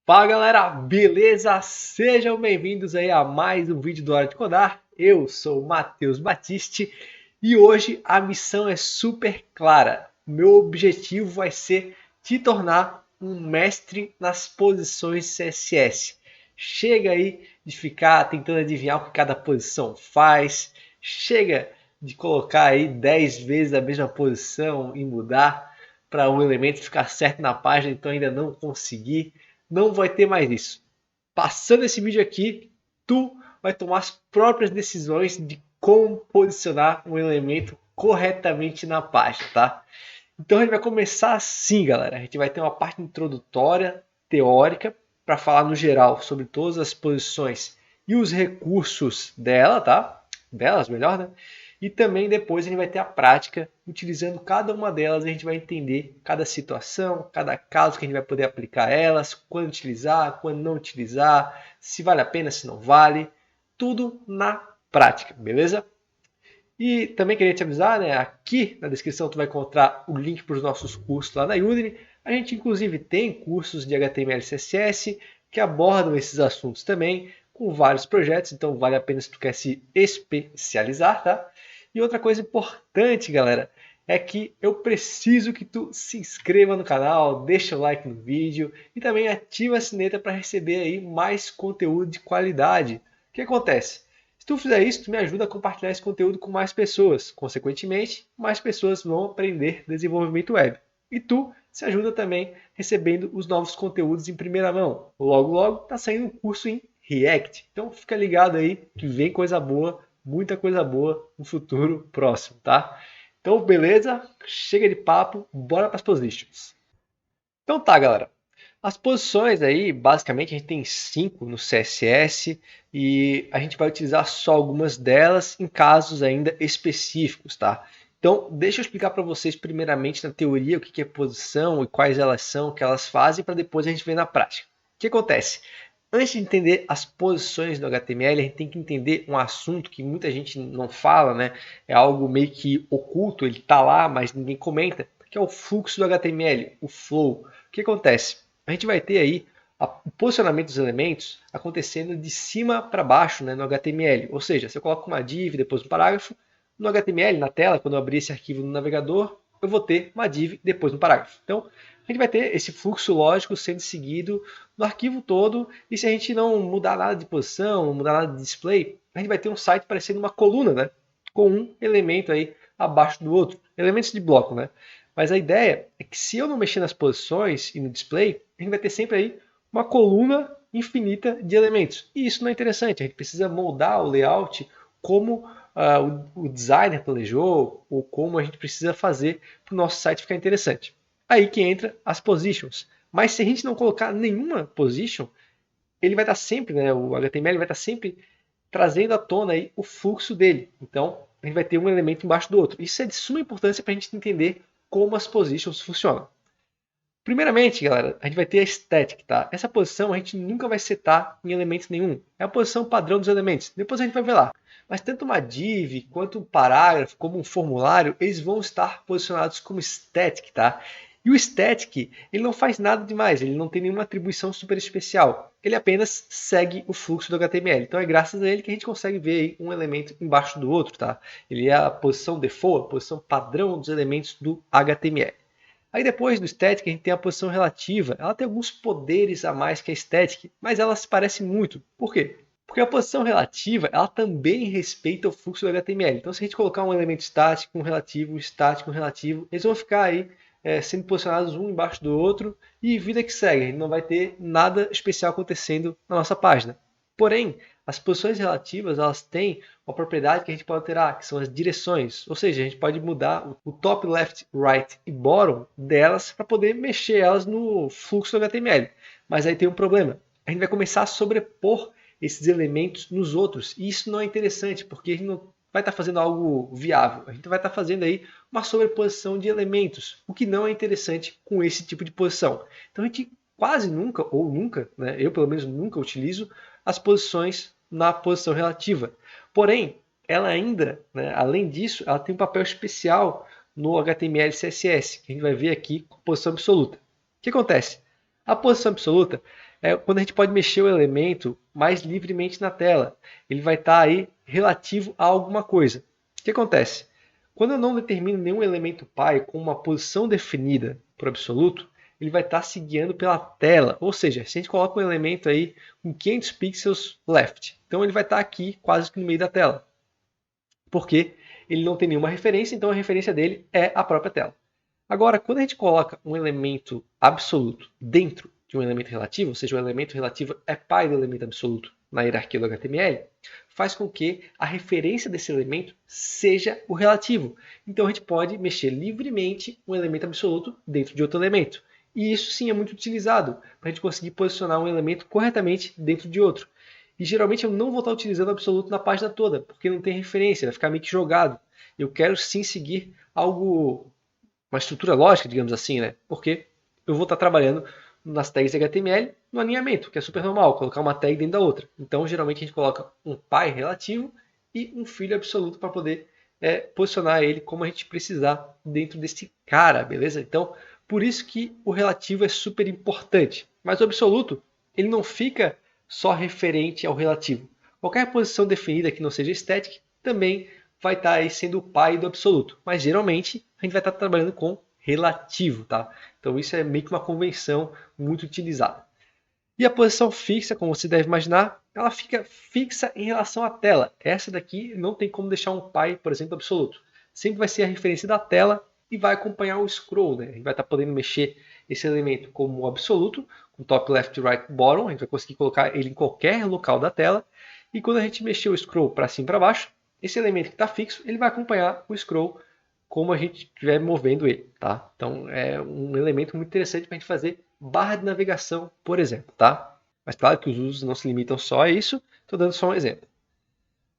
Fala galera, beleza? Sejam bem-vindos aí a mais um vídeo do Hora de Codar. Eu sou o Matheus Batiste e hoje a missão é super clara. Meu objetivo vai ser te tornar um mestre nas posições CSS. Chega aí de ficar tentando adivinhar o que cada posição faz. Chega de colocar aí 10 vezes a mesma posição e mudar para um elemento ficar certo na página, então ainda não consegui. Não vai ter mais isso. Passando esse vídeo aqui, tu vai tomar as próprias decisões de como posicionar um elemento corretamente na página, tá? Então a gente vai começar assim, galera. A gente vai ter uma parte introdutória, teórica, para falar no geral sobre todas as posições e os recursos dela, tá? Delas, melhor, né? E também depois a gente vai ter a prática, utilizando cada uma delas, a gente vai entender cada situação, cada caso que a gente vai poder aplicar elas, quando utilizar, quando não utilizar, se vale a pena, se não vale, tudo na prática, beleza? E também queria te avisar, né, aqui na descrição tu vai encontrar o link para os nossos cursos lá na Udemy. A gente inclusive tem cursos de HTML e CSS que abordam esses assuntos também, com vários projetos, então vale a pena se tu quer se especializar, tá? E outra coisa importante, galera, é que eu preciso que tu se inscreva no canal, deixa o like no vídeo e também ativa a sineta para receber aí mais conteúdo de qualidade. O que acontece? Se tu fizer isso, tu me ajuda a compartilhar esse conteúdo com mais pessoas. Consequentemente, mais pessoas vão aprender desenvolvimento web. E tu se ajuda também recebendo os novos conteúdos em primeira mão. Logo, logo, está saindo um curso em React. Então fica ligado aí que vem coisa boa, muita coisa boa no futuro próximo, tá? Então, beleza? Chega de papo, bora para as positions. Então tá, galera. As posições aí, basicamente, a gente tem 5 no CSS e a gente vai utilizar só algumas delas em casos ainda específicos, tá? Então, deixa eu explicar para vocês primeiramente na teoria o que é posição e quais elas são, o que elas fazem, para depois a gente ver na prática. O que acontece? Antes de entender as posições do HTML, a gente tem que entender um assunto que muita gente não fala, né? É algo meio que oculto, ele está lá, mas ninguém comenta, que é o fluxo do HTML, o flow. O que acontece? A gente vai ter aí o posicionamento dos elementos acontecendo de cima para baixo, né, no HTML. Ou seja, se eu coloco uma div depois um parágrafo, no HTML, na tela, quando eu abrir esse arquivo no navegador, eu vou ter uma div depois um parágrafo. Então, a gente vai ter esse fluxo lógico sendo seguido no arquivo todo, e se a gente não mudar nada de posição, não mudar nada de display, a gente vai ter um site parecendo uma coluna, né, com um elemento aí abaixo do outro, elementos de bloco, né? Mas a ideia é que se eu não mexer nas posições e no display, a gente vai ter sempre aí uma coluna infinita de elementos. E isso não é interessante, a gente precisa moldar o layout como o designer planejou ou como a gente precisa fazer para o nosso site ficar interessante. Aí que entra as positions. Mas se a gente não colocar nenhuma position, ele vai estar sempre, né, o HTML vai estar sempre trazendo à tona aí o fluxo dele. Então, a gente vai ter um elemento embaixo do outro. Isso é de suma importância para a gente entender como as positions funcionam. Primeiramente, galera, a gente vai ter a static, tá? Essa posição a gente nunca vai setar em elemento nenhum. É a posição padrão dos elementos. Depois a gente vai ver lá. Mas tanto uma div, quanto um parágrafo, como um formulário, eles vão estar posicionados como static, tá? E o static, ele não faz nada demais, ele não tem nenhuma atribuição super especial. Ele apenas segue o fluxo do HTML. Então é graças a ele que a gente consegue ver aí um elemento embaixo do outro, tá? Ele é a posição default, a posição padrão dos elementos do HTML. Aí depois do static a gente tem a posição relativa. Ela tem alguns poderes a mais que a static, mas ela se parece muito. Por quê? Porque a posição relativa ela também respeita o fluxo do HTML. Então se a gente colocar um elemento estático, um relativo, eles vão ficar aí sendo posicionados um embaixo do outro e vida que segue. A gente não vai ter nada especial acontecendo na nossa página. Porém, as posições relativas elas têm uma propriedade que a gente pode alterar, que são as direções. Ou seja, a gente pode mudar o top, left, right e bottom delas para poder mexer elas no fluxo do HTML. Mas aí tem um problema. A gente vai começar a sobrepor esses elementos nos outros. E isso não é interessante, porque a gente não vai estar fazendo algo viável. A gente vai estar fazendo aí uma sobreposição de elementos, o que não é interessante com esse tipo de posição. Então a gente quase nunca, ou nunca, né, eu pelo menos nunca utilizo as posições na posição relativa. Porém, ela ainda, né, além disso, ela tem um papel especial no HTML e CSS, que a gente vai ver aqui com posição absoluta. O que acontece? A posição absoluta é quando a gente pode mexer o elemento mais livremente na tela. Ele vai estar aí relativo a alguma coisa. O que acontece? Quando eu não determino nenhum elemento pi com uma posição definida por absoluto, ele vai estar se guiando pela tela. Ou seja, se a gente coloca um elemento aí com 500 pixels left, então ele vai estar aqui quase que no meio da tela. Porque ele não tem nenhuma referência, então a referência dele é a própria tela. Agora, quando a gente coloca um elemento absoluto dentro de um elemento relativo, ou seja, o elemento relativo é pai do elemento absoluto na hierarquia do HTML, faz com que a referência desse elemento seja o relativo. Então a gente pode mexer livremente um elemento absoluto dentro de outro elemento. E isso sim é muito utilizado para a gente conseguir posicionar um elemento corretamente dentro de outro. E geralmente eu não vou estar utilizando absoluto na página toda, porque não tem referência, vai ficar meio que jogado. Eu quero sim seguir algo, uma estrutura lógica, digamos assim, né? Porque eu vou estar trabalhando nas tags HTML no alinhamento, que é super normal, colocar uma tag dentro da outra. Então, geralmente a gente coloca um pai relativo e um filho absoluto para poder posicionar ele como a gente precisar dentro desse cara, beleza? Então, por isso que o relativo é super importante. Mas o absoluto, ele não fica só referente ao relativo. Qualquer posição definida que não seja static também vai estar aí sendo o pai do absoluto. Mas geralmente a gente vai estar trabalhando com relativo, tá? Então isso é meio que uma convenção muito utilizada. E a posição fixa, como você deve imaginar, ela fica fixa em relação à tela. Essa daqui não tem como deixar um pai, por exemplo, absoluto. Sempre vai ser a referência da tela e vai acompanhar o scroll, né? A gente vai estar podendo mexer esse elemento como absoluto, com top, left, right, bottom. A gente vai conseguir colocar ele em qualquer local da tela. E quando a gente mexer o scroll para cima e para baixo, esse elemento que está fixo, ele vai acompanhar o scroll como a gente estiver movendo ele, tá? Então é um elemento muito interessante para a gente fazer barra de navegação, por exemplo, tá? Mas claro que os usos não se limitam só a isso, estou dando só um exemplo.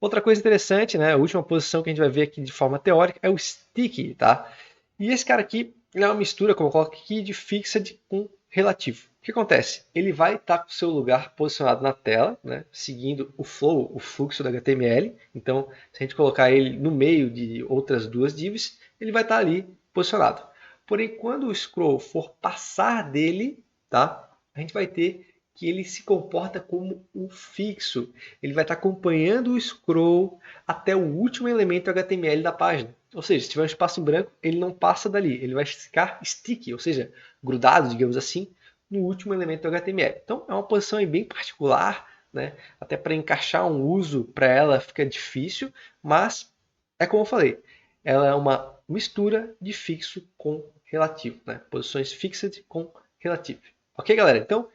Outra coisa interessante, né, a última posição que a gente vai ver aqui de forma teórica é o sticky, tá? E esse cara aqui ele é uma mistura, como eu coloco aqui, de fixed com relativo. O que acontece? Ele vai estar com o seu lugar posicionado na tela, né, seguindo o flow, o fluxo do HTML. Então, se a gente colocar ele no meio de outras duas divs, ele vai estar ali posicionado. Porém, quando o scroll for passar dele, tá, a gente vai ter que ele se comporta como um fixo. Ele vai estar acompanhando o scroll até o último elemento HTML da página. Ou seja, se tiver um espaço em branco, ele não passa dali. Ele vai ficar sticky, ou seja, grudado, digamos assim, no último elemento do HTML. Então, é uma posição bem particular, né? Até para encaixar um uso para ela fica difícil, mas é como eu falei, ela é uma mistura de fixo com relativo, né? Posições fixed com relativo. Ok, galera? Então,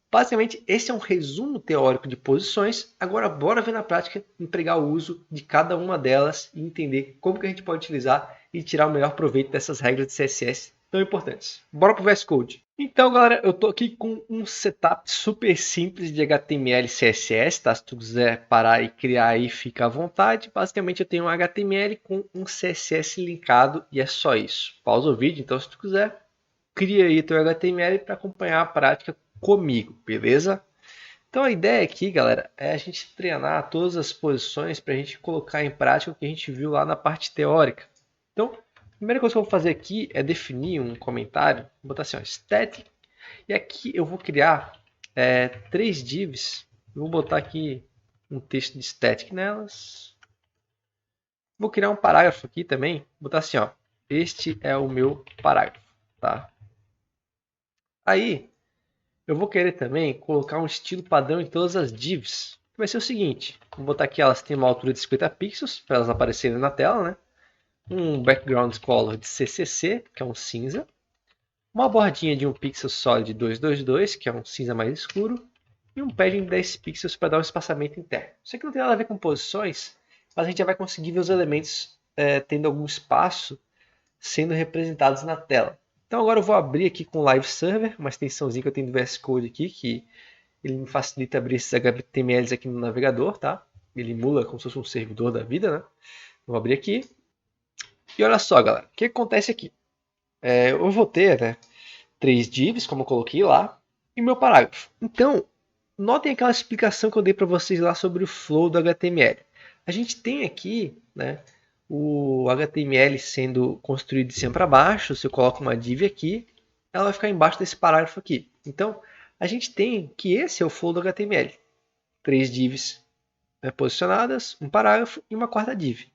basicamente, esse é um resumo teórico de posições. Agora, bora ver na prática, empregar o uso de cada uma delas e entender como que a gente pode utilizar e tirar o melhor proveito dessas regras de CSS tão importantes. Bora para o VS Code. Então, galera, eu estou aqui com um setup super simples de HTML e CSS, tá? Se tu quiser parar e criar aí, fica à vontade. Basicamente, eu tenho um HTML com um CSS linkado e é só isso. Pausa o vídeo, então, se tu quiser, cria aí teu HTML para acompanhar a prática comigo, beleza? Então a ideia aqui, galera, é a gente treinar todas as posições para a gente colocar em prática o que a gente viu lá na parte teórica. Então, a primeira coisa que eu vou fazer aqui é definir um comentário, vou botar assim, ó, static, e aqui eu vou criar 3 divs, eu vou botar aqui um texto de static nelas, vou criar um parágrafo aqui também, vou botar assim, ó, este é o meu parágrafo, tá? Aí, eu vou querer também colocar um estilo padrão em todas as divs. Vai ser o seguinte, vou botar aqui elas têm uma altura de 50 pixels para elas aparecerem na tela, né? Um background color de CCC, que é um cinza. Uma bordinha de 1 pixel solid 222, que é um cinza mais escuro. E um padding de 10 pixels para dar um espaçamento interno. Isso aqui não tem nada a ver com posições, mas a gente já vai conseguir ver os elementos tendo algum espaço sendo representados na tela. Então agora eu vou abrir aqui com o Live Server, uma extensãozinha que eu tenho do VS Code aqui, que ele me facilita abrir esses HTMLs aqui no navegador, tá? Ele emula como se fosse um servidor da vida, né? Vou abrir aqui. E olha só, galera, o que acontece aqui? Eu vou ter, né, 3 divs, como eu coloquei lá, e meu parágrafo. Então, notem aquela explicação que eu dei para vocês lá sobre o flow do HTML. A gente tem aqui, né, o HTML sendo construído de cima para baixo. Se eu coloco uma div aqui, ela vai ficar embaixo desse parágrafo aqui. Então, a gente tem que esse é o flow do HTML. 3 divs posicionadas, um parágrafo e uma quarta div.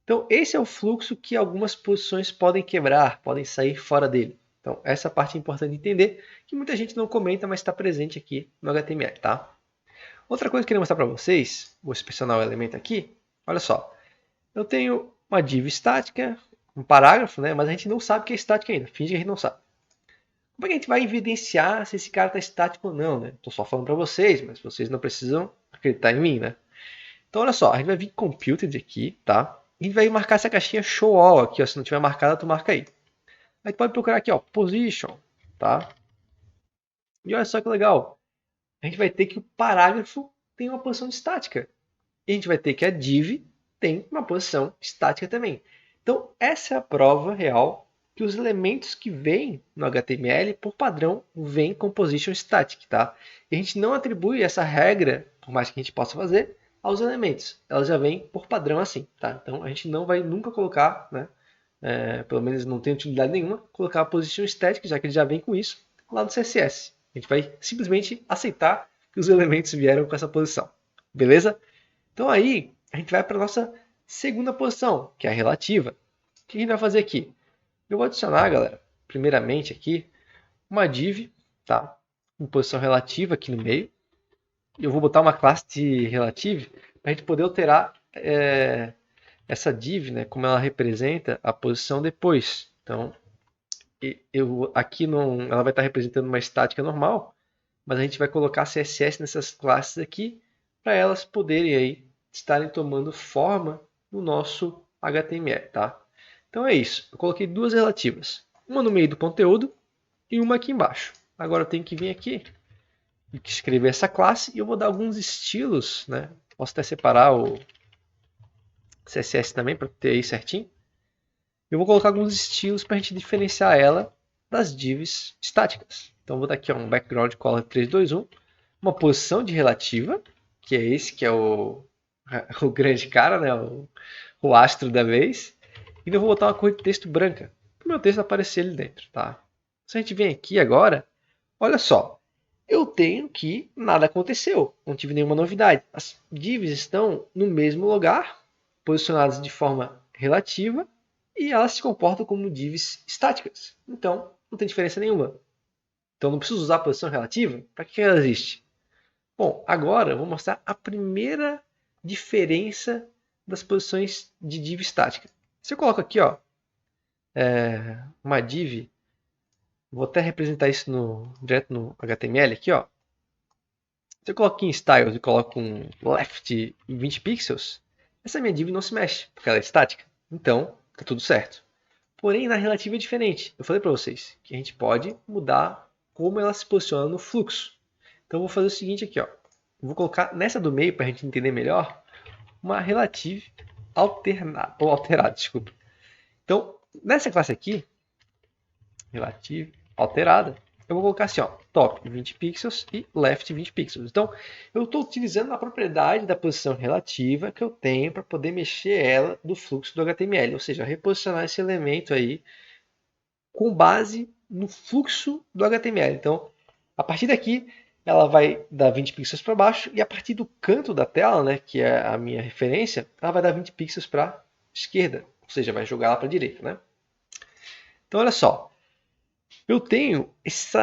Então, esse é o fluxo que algumas posições podem quebrar, podem sair fora dele. Então, essa parte é importante de entender, que muita gente não comenta, mas está presente aqui no HTML, tá? Outra coisa que eu queria mostrar para vocês, vou inspecionar o elemento aqui, olha só. Eu tenho uma div estática, um parágrafo, né? Mas a gente não sabe que é estática ainda, finge que a gente não sabe. Como é que a gente vai evidenciar se esse cara está estático ou não, né? Estou só falando para vocês, mas vocês não precisam acreditar em mim, né? Então, olha só, a gente vai vir computed aqui, tá? E vai marcar essa caixinha show all aqui, ó. Se não tiver marcada, tu marca aí. Aí tu pode procurar aqui, ó, position, tá? E olha só que legal. A gente vai ter que o parágrafo tem uma posição estática. E a gente vai ter que a div tem uma posição estática também. Então, essa é a prova real que os elementos que vêm no HTML, por padrão, vêm com position static, tá? E a gente não atribui essa regra, por mais que a gente possa fazer, aos elementos. Elas já vêm por padrão assim, tá? Então, a gente não vai nunca colocar, né? Pelo menos não tem utilidade nenhuma, colocar a position static, já que ele já vem com isso, lá no CSS. A gente vai simplesmente aceitar que os elementos vieram com essa posição. Beleza? Então aí, a gente vai para a nossa segunda posição, que é a relativa. O que a gente vai fazer aqui? Eu vou adicionar, galera, primeiramente aqui, uma div, tá? Em posição relativa aqui no meio. Eu vou botar uma classe de relative para a gente poder alterar essa div, né, como ela representa a posição depois. Então, aqui não, ela vai estar representando uma estática normal, mas a gente vai colocar CSS nessas classes aqui para elas poderem aí estarem tomando forma no nosso HTML, tá? Então é isso. Eu coloquei duas relativas, uma no meio do conteúdo e uma aqui embaixo. Agora eu tenho que vir aqui e escrever essa classe e eu vou dar alguns estilos, né? Posso até separar o CSS também para ter aí certinho. Eu vou colocar alguns estilos para a gente diferenciar ela das divs estáticas. Então vou dar aqui um background color 321, uma posição de relativa, que é esse que é o grande cara, né? o astro da vez. E eu vou botar uma cor de texto branca, para o meu texto aparecer ali dentro. Tá? Se a gente vem aqui agora, olha só, eu tenho que nada aconteceu, não tive nenhuma novidade. As divs estão no mesmo lugar, posicionadas de forma relativa, e elas se comportam como divs estáticas. Então, não tem diferença nenhuma. Então, não preciso usar a posição relativa? Para que ela existe? Bom, agora eu vou mostrar a primeira diferença das posições de div estática. Se eu coloco aqui, ó, uma div, vou até representar isso direto no HTML aqui, ó. Se eu coloco aqui em styles e coloco um left 20 pixels, essa minha div não se mexe, porque ela é estática. Então, está tudo certo. Porém, na relativa é diferente. Eu falei para vocês que a gente pode mudar como ela se posiciona no fluxo. Então, eu vou fazer o seguinte aqui, ó. Eu vou colocar nessa do meio, para a gente entender melhor, uma relative alterada, desculpa. Então, nessa classe aqui, relative alterada, eu vou colocar assim, ó, top 20 pixels e left 20 pixels. Então, eu estou utilizando a propriedade da posição relativa que eu tenho para poder mexer ela do fluxo do HTML, ou seja, reposicionar esse elemento aí com base no fluxo do HTML. Então, a partir daqui, ela vai dar 20 pixels para baixo e a partir do canto da tela, né, que é a minha referência, ela vai dar 20 pixels para a esquerda, ou seja, vai jogar ela para a direita. Né? Então, olha só, eu tenho esse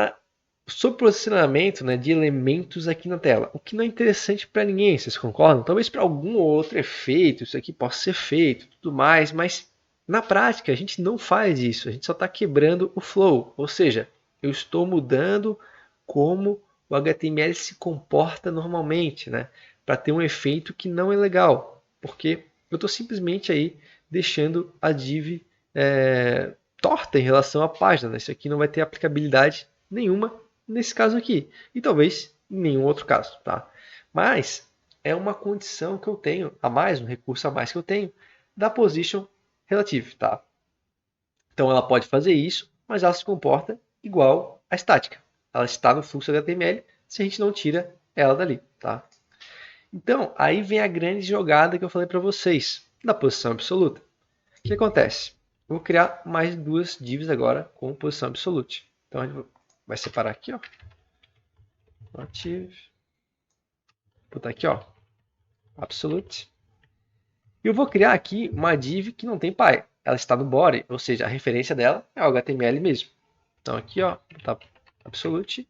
sobreposicionamento, né, de elementos aqui na tela, o que não é interessante para ninguém, vocês concordam? Talvez para algum outro efeito isso aqui possa ser feito, tudo mais, mas na prática a gente não faz isso, a gente só está quebrando o flow, ou seja, eu estou mudando como o HTML se comporta normalmente, né, para ter um efeito que não é legal, porque eu estou simplesmente aí deixando a div torta em relação à página. Né? Isso aqui não vai ter aplicabilidade nenhuma nesse caso aqui. E talvez em nenhum outro caso. Tá? Mas é uma condição que eu tenho a mais, um recurso a mais que eu tenho da position relative. Tá? Então ela pode fazer isso, mas ela se comporta igual à estática. Ela está no fluxo HTML se a gente não tira ela dali. Tá? Então, aí vem a grande jogada que eu falei para vocês, da posição absoluta. O que acontece? Eu vou criar mais duas divs agora com posição absolute. Então a gente vai separar aqui, ó. relative. Vou botar aqui, ó, absolute. E eu vou criar aqui uma div que não tem pai. Ela está no body, ou seja, a referência dela é o HTML mesmo. Então aqui, ó, vou botar absolute,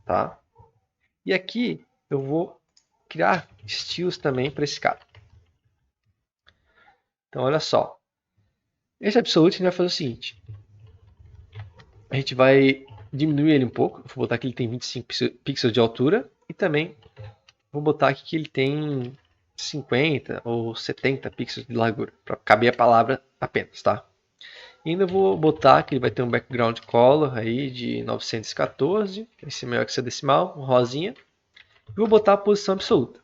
tá? E aqui eu vou criar estilos também para esse cara. Então olha só, esse absolute vai fazer o seguinte: a gente vai diminuir ele um pouco. Vou botar que ele tem 25 pixels de altura e também vou botar aqui que ele tem 50 ou 70 pixels de largura, para caber a palavra apenas, tá? E ainda vou botar que ele vai ter um background color aí de 914, esse maior hexadecimal, um rosinha. E vou botar a posição absoluta.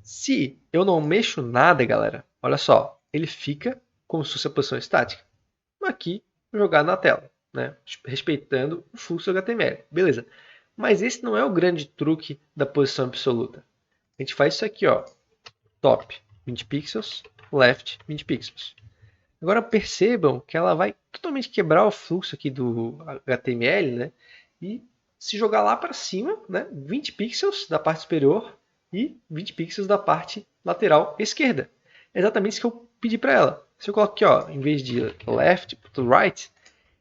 Se eu não mexo nada, galera, olha só, ele fica como se fosse a posição estática. Aqui, jogar na tela, né? Respeitando o fluxo HTML. Beleza. Mas esse não é o grande truque da posição absoluta. A gente faz isso aqui, ó. Top 20 pixels, left 20 pixels. Agora percebam que ela vai totalmente quebrar o fluxo aqui do HTML, né? E se jogar lá para cima, né? 20 pixels da parte superior e 20 pixels da parte lateral esquerda. É exatamente isso que eu pedi para ela. Se eu coloco aqui, ó, em vez de left to right,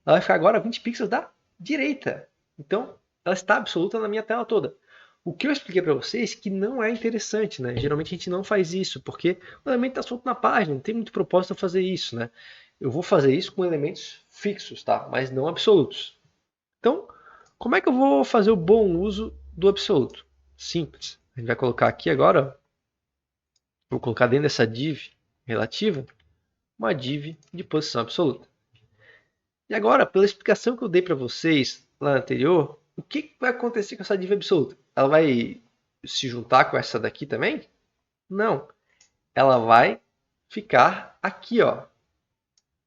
ela vai ficar agora 20 pixels da direita. Então, ela está absoluta na minha tela toda. O que eu expliquei para vocês que não é interessante, né? Geralmente a gente não faz isso, porque o elemento está solto na página, não tem muito propósito fazer isso, né? Eu vou fazer isso com elementos fixos, tá? Mas não absolutos. Então, como é que eu vou fazer o bom uso do absoluto? Simples. A gente vai colocar aqui agora, vou colocar dentro dessa div relativa, uma div de posição absoluta. E agora, pela explicação que eu dei para vocês lá anterior, o que vai acontecer com essa div absoluta? Ela vai se juntar com essa daqui também? Não. Ela vai ficar aqui, ó,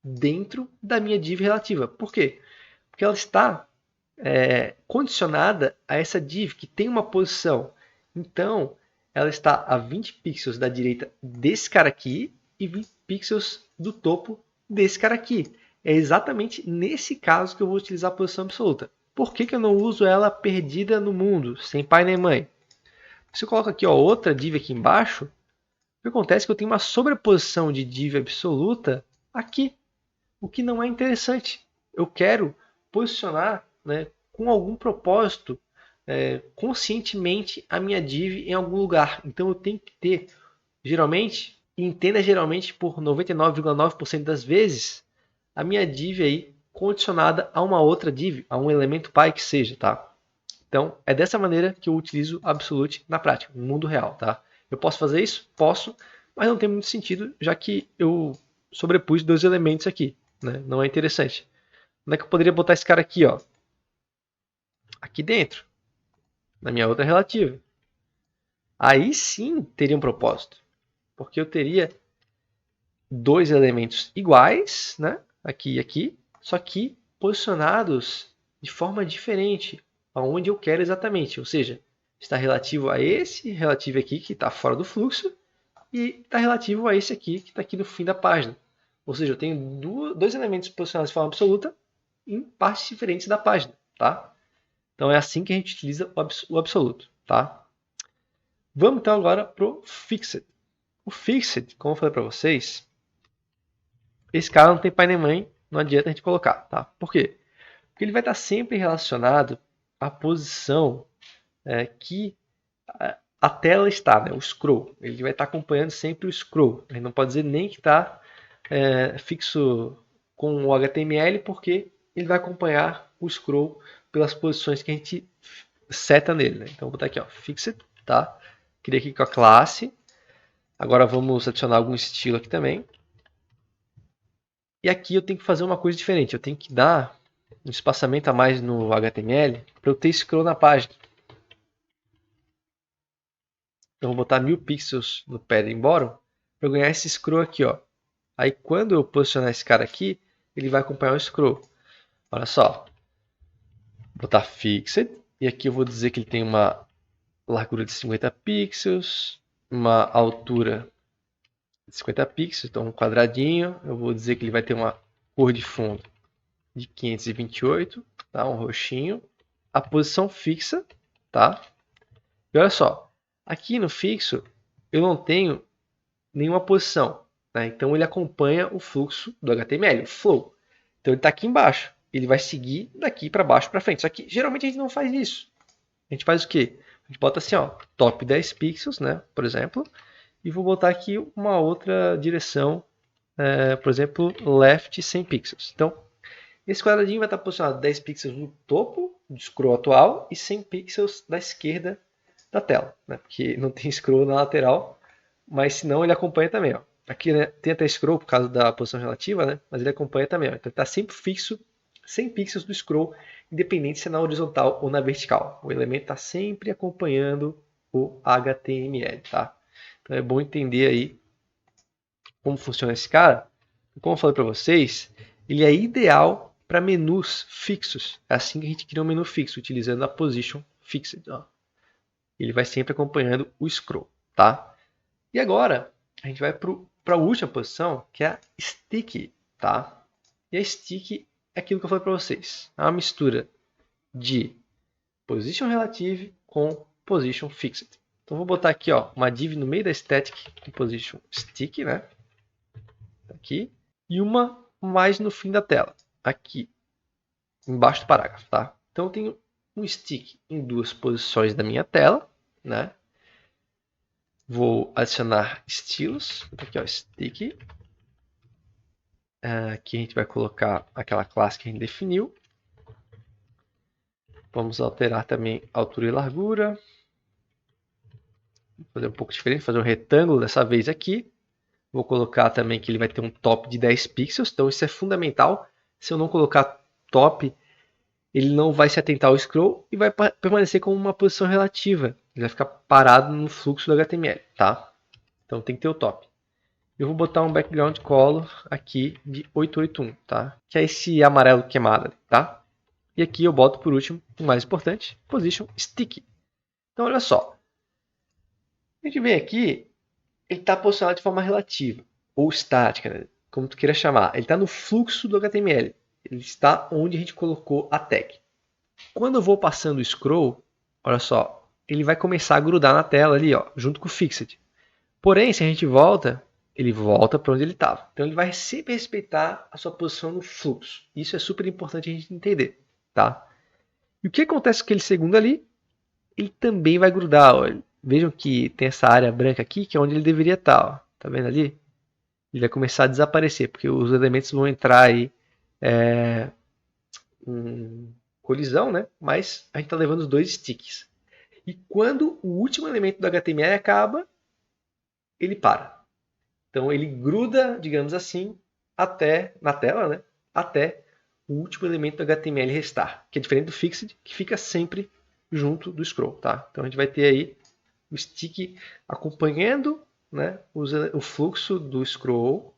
dentro da minha div relativa. Por quê? Porque ela está condicionada a essa div que tem uma posição. Então, ela está a 20 pixels da direita desse cara aqui e 20 pixels do topo desse cara aqui. É exatamente nesse caso que eu vou utilizar a posição absoluta. Por que eu não uso ela perdida no mundo, sem pai nem mãe? Se eu coloco aqui, ó, outra div aqui embaixo, o que acontece é que eu tenho uma sobreposição de div absoluta aqui, o que não é interessante. Eu quero posicionar, né, com algum propósito, conscientemente a minha div em algum lugar. Então eu tenho que ter, geralmente, entenda geralmente por 99,9% das vezes, a minha div aí condicionada a uma outra div, a um elemento pai que seja, tá? Então, é dessa maneira que eu utilizo Absolute na prática, no mundo real, tá? Eu posso fazer isso? Posso, mas não tem muito sentido, já que eu sobrepus dois elementos aqui, né? Não é interessante. Onde é que eu poderia botar esse cara aqui, ó? Aqui dentro, na minha outra relativa. Aí sim teria um propósito, porque eu teria dois elementos iguais, né? Aqui e aqui, só que posicionados de forma diferente, aonde eu quero exatamente. Ou seja, está relativo a esse relativo aqui que está fora do fluxo e está relativo a esse aqui que está aqui no fim da página. Ou seja, eu tenho dois elementos posicionados de forma absoluta em partes diferentes da página, tá? Então é assim que a gente utiliza o absoluto, tá? Vamos então agora para o fixed. O fixed, como eu falei para vocês, esse cara não tem pai nem mãe, não adianta a gente colocar, tá? Por quê? Porque ele vai estar sempre relacionado à posição que a tela está, né? O scroll. Ele vai estar acompanhando sempre o scroll. A gente não pode dizer nem que está fixo com o HTML, porque ele vai acompanhar o scroll pelas posições que a gente seta nele, né? Então, vou botar aqui, ó, fixed, tá? Criei aqui com a classe. Agora vamos adicionar algum estilo aqui também. E aqui eu tenho que fazer uma coisa diferente. Eu tenho que dar um espaçamento a mais no HTML para eu ter scroll na página. Então vou botar 1000 pixels no padding bottom para eu ganhar esse scroll aqui, ó. Aí quando eu posicionar esse cara aqui, ele vai acompanhar o scroll. Olha só. Vou botar fixed e aqui eu vou dizer que ele tem uma largura de 50 pixels, uma altura de 50 pixels, então um quadradinho. Eu vou dizer que ele vai ter uma cor de fundo de 528, tá? Um roxinho. a posição fixa, tá? E olha só, aqui no fixo eu não tenho nenhuma posição, né? Então ele acompanha o fluxo do HTML, o flow. Então ele está aqui embaixo, ele vai seguir daqui para baixo para frente. Só que geralmente a gente não faz isso. A gente faz o quê? A gente bota assim, ó, top 10 pixels, né? Por exemplo, e vou botar aqui uma outra direção, por exemplo, left 100 pixels. Então esse quadradinho vai estar posicionado 10 pixels no topo do scroll atual e 100 pixels da esquerda da tela, né? Porque não tem scroll na lateral, mas senão ele acompanha também. Ó. Aqui, né, tem até scroll por causa da posição relativa, né? Mas ele acompanha também. Ó. Então está sempre fixo 100 pixels do scroll, independente se é na horizontal ou na vertical. O elemento está sempre acompanhando o HTML, tá? Então é bom entender aí como funciona esse cara. Como eu falei para vocês, ele é ideal para menus fixos. É assim que a gente cria um menu fixo, utilizando a position fixed. Ó. Ele vai sempre acompanhando o scroll, tá? E agora a gente vai para a última posição, que é a stick, tá? E a stick é aquilo que eu falei para vocês. É uma mistura de position relative com position fixed. Então vou botar aqui, ó, uma div no meio da static com position stick, né? Aqui. E uma mais no fim da tela, aqui, embaixo do parágrafo, tá? Então eu tenho um stick em duas posições da minha tela, né? Vou adicionar estilos, aqui ó, stick. Aqui a gente vai colocar aquela classe que a gente definiu. Vamos alterar também altura e largura. Vou fazer um pouco diferente, fazer um retângulo dessa vez aqui. Vou colocar também que ele vai ter um top de 10 pixels, então isso é fundamental. Se eu não colocar top, ele não vai se atentar ao scroll e vai permanecer como uma posição relativa. Ele vai ficar parado no fluxo do HTML, tá? Então tem que ter o top. Eu vou botar um background color aqui de 881, tá? Que é esse amarelo queimado, tá? E aqui eu boto por último, o mais importante, position stick. Então olha só. A gente vem aqui, ele está posicionado de forma relativa, ou estática, né? Como tu queira chamar. Ele está no fluxo do HTML. Ele está onde a gente colocou a tag. Quando eu vou passando o scroll, olha só, ele vai começar a grudar na tela ali, ó, junto com o fixed. Porém, se a gente volta, ele volta para onde ele estava. Então ele vai sempre respeitar a sua posição no fluxo. Isso é super importante a gente entender, tá? E o que acontece com aquele segundo ali? Ele também vai grudar. Ó. Vejam que tem essa área branca aqui, que é onde ele deveria estar. Ó. Tá vendo ali? Ele vai começar a desaparecer, porque os elementos vão entrar aí em colisão, né? Mas a gente está levando os dois sticks. E quando o último elemento do HTML acaba, ele para. Então ele gruda, digamos assim, até na tela, né? Até o último elemento do HTML restar, que é diferente do fixed, que fica sempre junto do scroll, tá? Então a gente vai ter aí o stick acompanhando, né, o fluxo do scroll,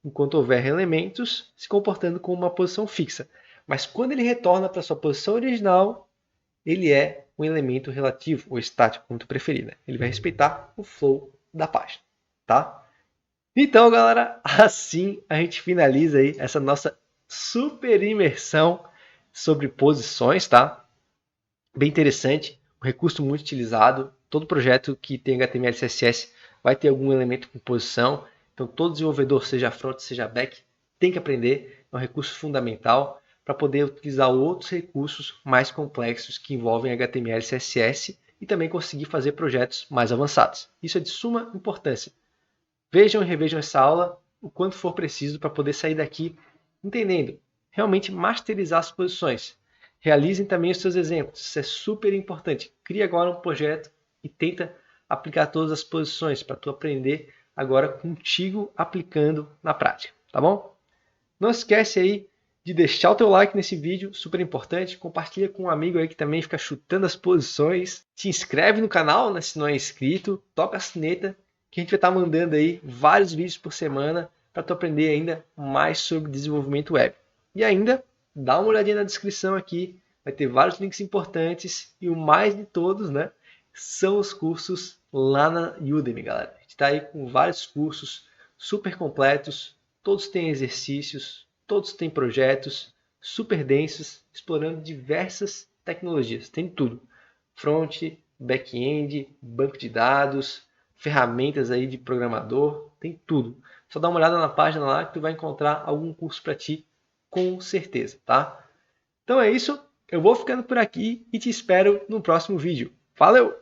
enquanto houver elementos se comportando como uma posição fixa. Mas quando ele retorna para sua posição original, ele é um elemento relativo ou estático, como tu preferir, né? Ele vai respeitar o flow da página, tá? Então, galera, assim a gente finaliza aí essa nossa super imersão sobre posições, tá? Bem interessante, um recurso muito utilizado. Todo projeto que tem HTML e CSS vai ter algum elemento com posição. Então, todo desenvolvedor, seja front, seja back, tem que aprender. É um recurso fundamental para poder utilizar outros recursos mais complexos que envolvem HTML e CSS e também conseguir fazer projetos mais avançados. Isso é de suma importância. Vejam e revejam essa aula o quanto for preciso para poder sair daqui entendendo, realmente masterizar as posições. Realizem também os seus exemplos, isso é super importante. Crie agora um projeto e tenta aplicar todas as posições para tu aprender agora contigo aplicando na prática, tá bom? Não esquece aí de deixar o teu like nesse vídeo, super importante. Compartilha com um amigo aí que também fica chutando as posições. Se inscreve no canal, né, se não é inscrito. Toca a sineta que a gente vai estar mandando aí vários vídeos por semana para tu aprender ainda mais sobre desenvolvimento web. E ainda, dá uma olhadinha na descrição aqui. Vai ter vários links importantes e o mais de todos, né, são os cursos lá na Udemy, galera. A gente está aí com vários cursos super completos. Todos têm exercícios, todos têm projetos super densos, explorando diversas tecnologias. Tem tudo. Front, back-end, banco de dados, ferramentas aí de programador, tem tudo. Só dá uma olhada na página lá que tu vai encontrar algum curso para ti, com certeza, tá? Então é isso, eu vou ficando por aqui e te espero no próximo vídeo. Valeu!